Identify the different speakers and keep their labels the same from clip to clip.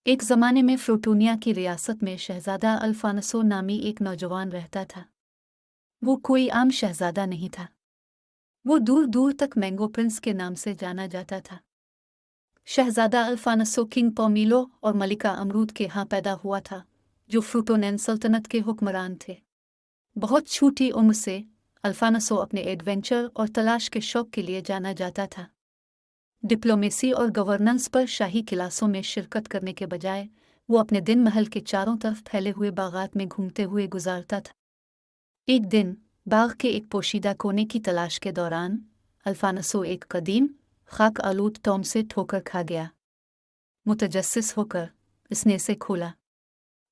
Speaker 1: एक ज़माने में फ्रूटूनिया की रियासत में शहज़ादा अल्फानसो नामी एक नौजवान रहता था। वो कोई आम शहज़ादा नहीं था। वो दूर दूर तक मैंगो प्रिंस के नाम से जाना जाता था। शहज़ादा अल्फानसो किंग पोमीलो और मलिका अमरूद के यहाँ पैदा हुआ था, जो फ्रूटोनेन सल्तनत के हुक्मरान थे। बहुत छोटी उम्र से अल्फानसो अपने एडवेंचर और तलाश के शौक के लिए जाना जाता था। डिप्लोमेसी और गवर्नेंस पर शाही क्लासों में शिरकत करने के बजाय वो अपने दिन महल के चारों तरफ फैले हुए बागात में घूमते हुए गुजारता था। एक दिन बाग के एक पोशीदा कोने की तलाश के दौरान अल्फानसो एक कदीम खाक आलूद टॉम से ठोकर खा गया। मुतजस्सिस होकर इसने इसे खोला।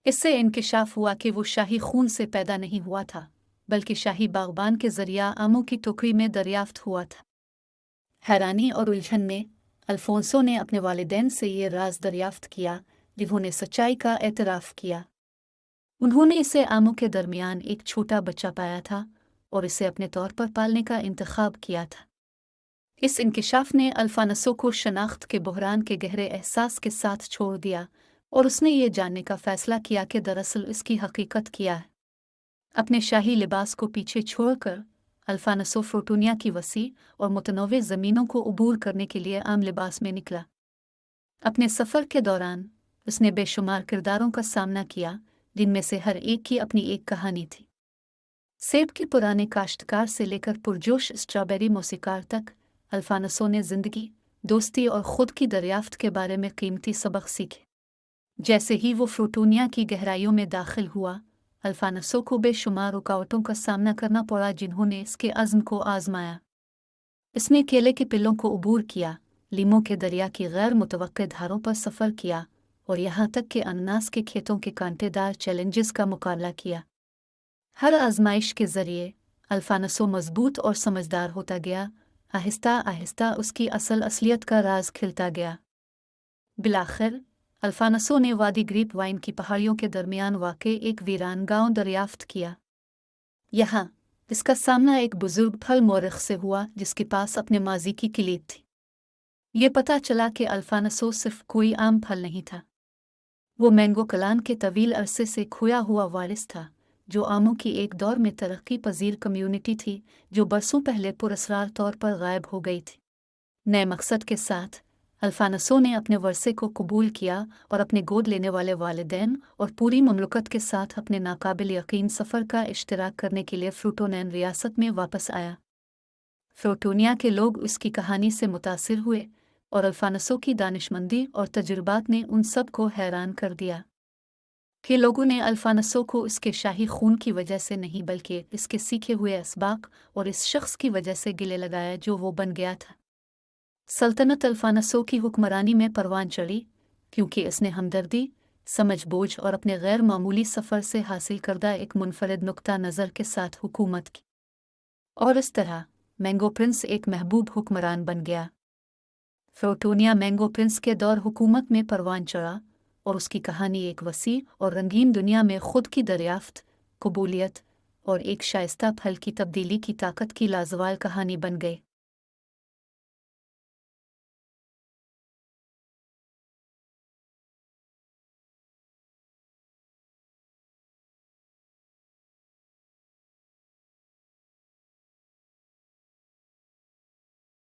Speaker 1: इससे इंकिशाफ हुआ कि वो शाही खून से पैदा नहीं हुआ था, बल्कि शाही बागबान के जरिया आमों की टोकरी में दरियाफ्त हुआ था। हैरानी और उलझन में अल्फोंसो ने अपने वालिदैन से ये राज दरियाफ्त किया, जिन्होंने सच्चाई का एतराफ़ किया। उन्होंने इसे आमों के दरमियान एक छोटा बच्चा पाया था और इसे अपने तौर पर पालने का इंतखाब किया था। इस इंकिशाफ ने अल्फानसो को शनाख्त के बहरान के गहरे एहसास के साथ छोड़ दिया और उसने ये जानने का फैसला किया कि दरअसल इसकी हकीकत क्या है। अपने शाही लिबास को पीछे छोड़कर अल्फानसो फ्रूटूनिया की वसी और मुतनव्वे ज़मीनों को उबूर करने के लिए आम लिबास में निकला। अपने सफ़र के दौरान उसने बेशुमार किरदारों का सामना किया, जिनमें से हर एक की अपनी एक कहानी थी। सेब के पुराने काश्तकार से लेकर पुरजोश स्ट्रॉबेरी मौसीकार तक अल्फानसो ने ज़िंदगी, दोस्ती और ख़ुद की दरियाफ्त के बारे में कीमती सबक सीखे। जैसे ही वो फ्रूटूनिया की गहराइयों में दाखिल हुआ, अल्फानसो को बेशुमार रुकावटों का सामना करना पड़ा, जिन्होंने इसके अज़्म को आज़माया। इसने केले के पिल्लों को उबूर किया, लीमों के दरिया की गैर मुतवक्के धारों पर सफ़र किया और यहाँ तक कि अनानास के खेतों के कांटेदार चैलेंजेस का मुकाबला किया। हर आजमाइश के ज़रिए अल्फानसो मजबूत और समझदार होता गया। आहिस्ता आहिस्ता उसकी असलियत का राज खिलता गया। बिलाखिर अल्फानसो ने वादी ग्रीप वाइन की पहाड़ियों के दरमियान वाक़े एक वीरान गांव दरियाफ्त किया। यहाँ इसका सामना एक बुजुर्ग फल मोरख से हुआ, जिसके पास अपने माजी की किलीद थी। ये पता चला कि अल्फानसो सिर्फ कोई आम फल नहीं था। वो मैंगो कलान के तवील अरसे से खोया हुआ वारिस था, जो आमों की एक दौर में तरक्की पजीर कम्युनिटी थी, जो बरसों पहले पुरअसरार तौर पर गायब हो गई थी। नए मकसद के साथ अल्फानसो ने अपने वर्से को कबूल किया और अपने गोद लेने वाले वालिदैन और पूरी ममलकत के साथ अपने नाकाबिल यकीन सफ़र का इश्तिराक करने के लिए फ्रूटोनेन रियासत में वापस आया। फ्रूटूनिया के लोग उसकी कहानी से मुतासिर हुए और अल्फानसो की दानिशमंदी और तजुर्बात ने उन सब को हैरान कर दिया कि लोगों ने अल्फानसो को इसके शाही खून की वजह से नहीं, बल्कि इसके सीखे हुए असबाक और इस शख्स की वजह से गिले लगाया जो वो बन गया था। सल्तनत अल्फानसो की हुक्मरानी में परवान चढ़ी, क्योंकि इसने हमदर्दी, समझबूझ और अपने गैर मामूली सफ़र से हासिल करदा एक मुनफरद नुक्ता नज़र के साथ हुकूमत की, और इस तरह मैंगो प्रिंस एक महबूब हुक्मरान बन गया। फ्रूटूनिया मैंगो प्रिंस के दौर हुकूमत में परवान चढ़ा और उसकी कहानी एक वसी और रंगीन दुनिया में खुद की दरियाफ्त, कबूलियत और एक शाइस्ता फल की तब्दीली की ताकत की लाजवाल कहानी बन गई।